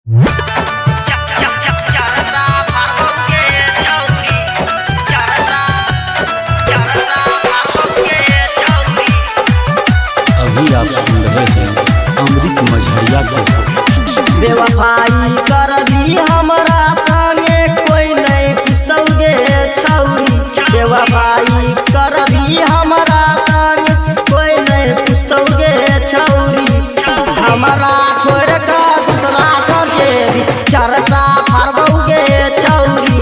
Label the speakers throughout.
Speaker 1: अभी आप सुन रहे हैं अमृत मझरिया को।
Speaker 2: बेवफाई करबी हमरा संगे कोई नहीं पुछतौगे छौरी। बेवफाई करबी हमरा संगे कोई नहीं पुछतौगे छौरी। हमरा छोड़ कर दूसरा कर देबी चरसा फरबौगे छौरी।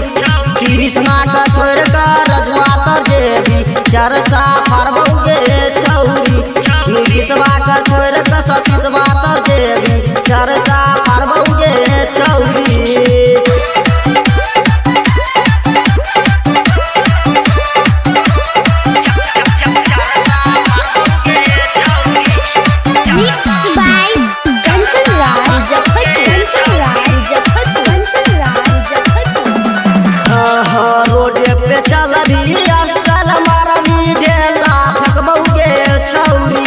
Speaker 2: कृष्णा का छोड़ कर रजवा कर देबी चरसा फरबौगे छौरी। नीतीशवा का छोड़ कर सतीशवा कर देबी चरसा फरबौगे छौरी। रोडे पे चलबी अस्टल मारबी ढेला फेंकबौगे छौरी।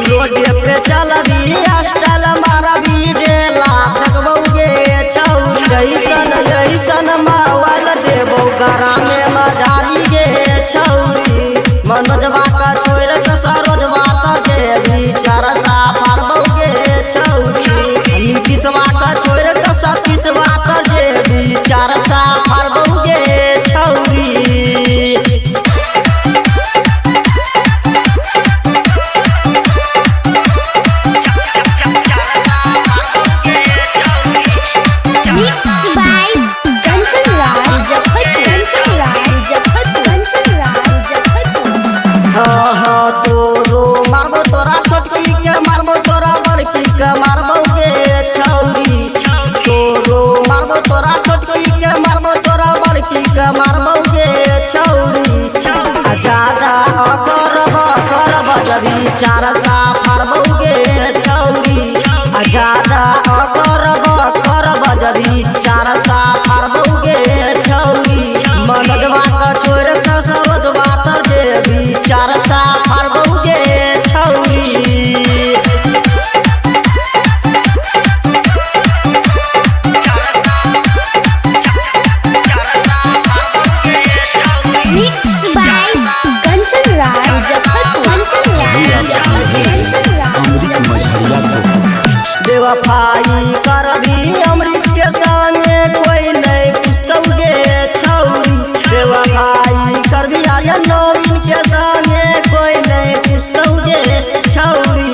Speaker 2: रोडे पे चलबी अस्टल मारबी ढेला फेंकबौगे छौरी। जैसन जैसन माहौल देबौ ग्रामे मजारी गे छौरी। मनोजवा का छोड़ के सरोजवा कर देबी चरसा फरबौगे छौरी। नीतीशवा का छोड़ के सतीशवा कर देबी चरसा फरबौगे छौरी। तोरो मारबो तोरा छोटकी के मारबो तोरा बड़की के मारबौगे छौरी। तोरो मारबो तोरा छोटकी के मारबो तोरा बड़की के मारबौगे छौरी। ज्यादा कर बजबी चरसा फरबौगे छौरी। ज्यादा कर बजबी चरसा फरबौगे छौरी। मनोजवा का छोड़ के सरोजवा कर देबी चरसा फरबौगे छौरी।
Speaker 1: अमृत मझरिया को।
Speaker 2: बेवफाई करबी अमृत के संगे कोई नहीं पुछतौगे छौरी। बेवफाई करबी आर्यन नवीन के संगे कोई नहीं पुछतौगे छौरी।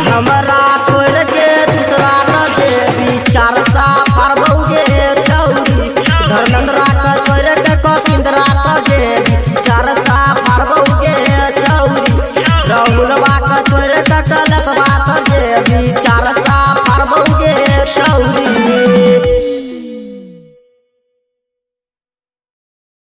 Speaker 2: हमरा छोड़ के दूसरा कर देबी चरसा फरबौगे छौरी। धर्मेंद्रा का छोड़ के कौशिंद्रा कर देबी चरसा फरबौगे छौरी। राहुलवा का छोड़ के कलशवा कर देबी